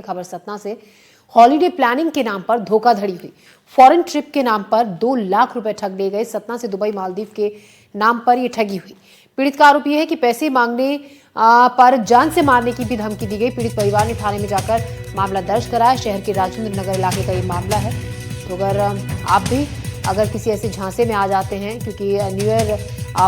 खबर सतना से। Holiday planning के नाम पर धोखाधड़ी हुई। फॉरेन ट्रिप के नाम पर 2 लाख रुपए ठग लिए गए। सतना से दुबई मालदीव के नाम पर यह ठगी हुई। पीड़ित का आरोप यह है कि पैसे मांगने पर जान से मारने की भी धमकी दी गई। पीड़ित परिवार ने थाने में जाकर मामला दर्ज कराया। शहर के राजेंद्र नगर इलाके का ये मामला है। तो अगर किसी ऐसे झांसे में आ जाते हैं, क्योंकि न्यू ईयर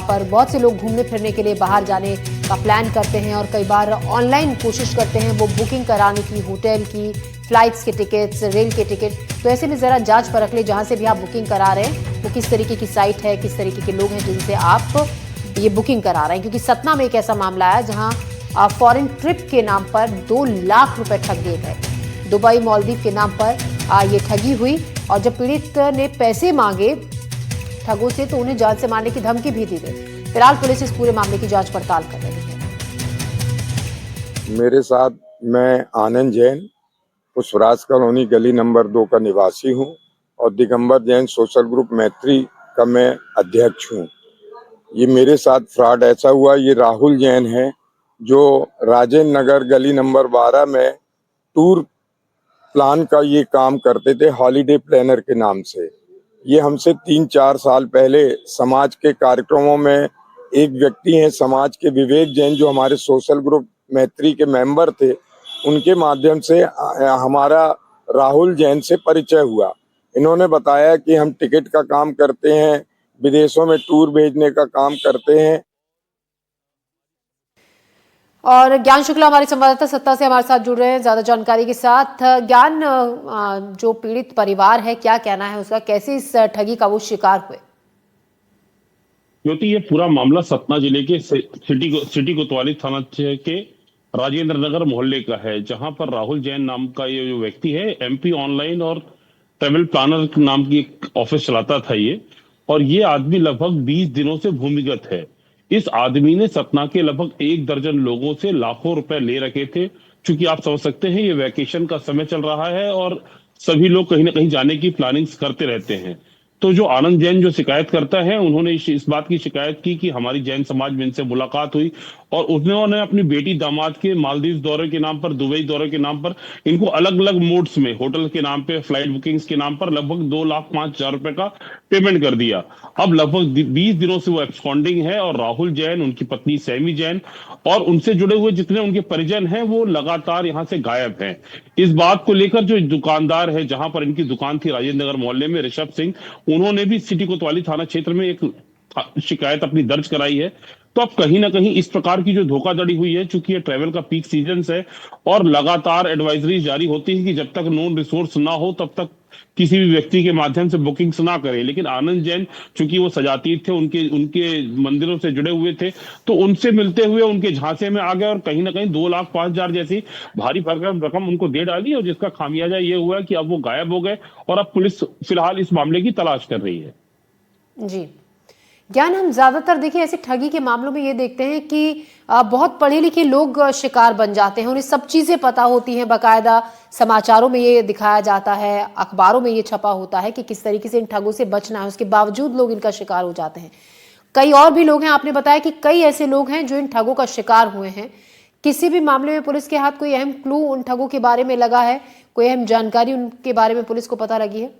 पर बहुत से लोग घूमने फिरने के लिए बाहर जाने का प्लान करते हैं और कई बार ऑनलाइन कोशिश करते हैं वो बुकिंग कराने की, होटल की, फ्लाइट्स के टिकट्स, रेल के टिकट। तो ऐसे में जरा जांच परख ले, जहां से भी आप बुकिंग करा रहे हैं वो किस तरीके की साइट है, किस तरीके के लोग हैं जिनसे आप ये बुकिंग करा रहे हैं। क्योंकि सतना में एक ऐसा मामला आया जहां फॉरेन ट्रिप के नाम पर 2 लाख रुपए ठग दिए गए। दुबई मालदीव के नाम पर ये ठगी हुई और जब पीड़ित ने पैसे मांगे ठगों से तो उन्हें जान से मारने की धमकी भी दी गई। फिलहाल पुलिस इस पूरे मामले की जांच पड़ताल कर रही है। मेरे साथ मैं आनंद जैन, पुष्पराज कॉलोनी गली नंबर 2 का निवासी हूं और दिगंबर जैन सोशल ग्रुप मैत्री का मैं अध्यक्ष हूं। ये मेरे साथ फ्रॉड ऐसा हुआ, ये राहुल जैन है जो राजेंद्र नगर गली नंबर 12 में टूर प्लान का ये काम करते थे हॉलीडे प्लानर के नाम से। ये हमसे 3-4 साल पहले समाज के कार्यक्रमों में एक व्यक्ति हैं समाज के विवेक जैन जो हमारे सोशल ग्रुप मैत्री के मेंबर थे, उनके माध्यम से हमारा राहुल जैन से परिचय हुआ। इन्होंने बताया कि हम टिकट का काम करते हैं, विदेशों में टूर भेजने का काम करते हैं। और ज्ञान शुक्ला हमारे संवाददाता सत्ता से हमारे साथ जुड़ रहे हैं ज्यादा जानकारी के साथ। ज्ञान, जो पीड़ित परिवार है क्या कहना है उसका, कैसे इस ठगी का वो शिकार हुए? क्योंकि ये पूरा मामला सतना जिले के सिटी कोतवाली थाना के राजेंद्र नगर मोहल्ले का है, जहां पर राहुल जैन नाम का ये जो व्यक्ति है एमपी ऑनलाइन और ट्रेवल प्लानर नाम की एक ऑफिस चलाता था ये। और ये आदमी लगभग 20 दिनों से भूमिगत है। इस आदमी ने सतना के लगभग 1 दर्जन लोगों से लाखों रुपए ले रखे थे। क्योंकि आप समझ सकते हैं ये वैकेशन का समय चल रहा है और सभी लोग कहीं ना कहीं जाने की प्लानिंग्स करते रहते हैं। तो जो आनंद जैन जो शिकायत करता है, उन्होंने इस बात की शिकायत की कि हमारी जैन समाज में इनसे मुलाकात हुई और उन्होंने अपनी बेटी दामाद के मालदीव दौरे के नाम पर, दुबई दौरे के नाम पर इनको अलग अलग मोड्स में होटल के नाम पे, फ्लाइट बुकिंग्स के नाम पर लगभग 2,05,000 रुपए का पेमेंट कर दिया। अब लगभग 20 दिनों से वो एब्सकॉन्डिंग है और राहुल जैन, उनकी पत्नी सैमी जैन और उनसे जुड़े हुए जितने उनके परिजन हैं वो लगातार यहाँ से गायब हैं। इस बात को लेकर जो दुकानदार है, जहां पर इनकी दुकान थी राजेंद्र नगर मोहल्ले में, ऋषभ सिंह, उन्होंने भी सिटी कोतवाली थाना क्षेत्र में एक शिकायत अपनी दर्ज कराई है। तो अब कहीं ना कहीं इस प्रकार की जो धोखाधड़ी हुई है, चूंकि ये ट्रैवल का पीक सीजन है और लगातार एडवाइजरी जारी होती है कि जब तक नोन रिसोर्स ना हो तब तक किसी भी व्यक्ति के माध्यम से बुकिंग्स ना करें। लेकिन आनंद जैन चूंकि वो सजातीर थे, उनके उनके मंदिरों से जुड़े हुए थे, तो उनसे मिलते हुए उनके झांसे में आ गए और कहीं ना कहीं 2,05,000 जैसी भारी भरकम रकम उनको दे डाली और जिसका खामियाजा ये हुआ कि अब वो गायब हो गए और अब पुलिस फिलहाल इस मामले की तलाश कर रही है। जी ज्ञान, हम ज्यादातर देखिए ऐसे ठगी के मामलों में ये देखते हैं कि बहुत पढ़े लिखे लोग शिकार बन जाते हैं, उन्हें सब चीजें पता होती हैं, बाकायदा समाचारों में ये दिखाया जाता है, अखबारों में ये छपा होता है कि किस तरीके से इन ठगों से बचना है। उसके बावजूद लोग इनका शिकार हो जाते हैं। कई और भी लोग हैं, आपने बताया कि कई ऐसे लोग हैं जो इन ठगों का शिकार हुए हैं। किसी भी मामले में पुलिस के हाथ कोई अहम क्लू उन ठगों के बारे में लगा है, कोई अहम जानकारी उनके बारे में पुलिस को पता लगी है?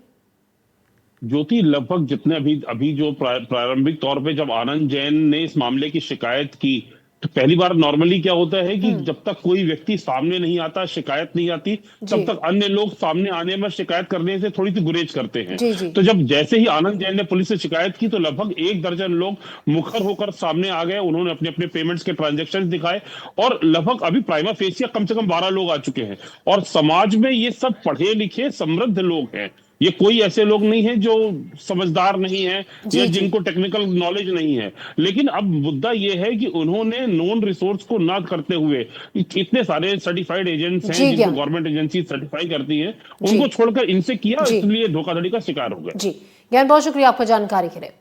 ज्योति, लगभग जितने अभी जो प्रारंभिक तौर पे जब आनंद जैन ने इस मामले की शिकायत की, तो पहली बार नॉर्मली क्या होता है कि जब तक कोई व्यक्ति सामने नहीं आता, शिकायत नहीं आती, तब तक अन्य लोग सामने आने में शिकायत करने से थोड़ी सी गुरेज करते हैं। तो जब जैसे ही आनंद जैन ने पुलिस से शिकायत की तो लगभग 1 दर्जन लोग मुखर होकर सामने आ गए। उन्होंने अपने अपने पेमेंट्स के ट्रांजेक्शन दिखाए और लगभग अभी प्राइमा फेसिया कम से कम 12 लोग आ चुके हैं। और समाज में ये सब पढ़े लिखे समृद्ध लोग हैं, ये कोई ऐसे लोग नहीं है जो समझदार नहीं है या जिनको टेक्निकल नॉलेज नहीं है। लेकिन अब मुद्दा ये है कि उन्होंने नॉन रिसोर्स को ना करते हुए, इतने सारे सर्टिफाइड एजेंट्स हैं जिनको गवर्नमेंट एजेंसी सर्टिफाई करती है, उनको छोड़कर इनसे किया, इसलिए धोखाधड़ी का शिकार हो गए। जी ज्ञान, बहुत शुक्रिया आपका जानकारी के लिए।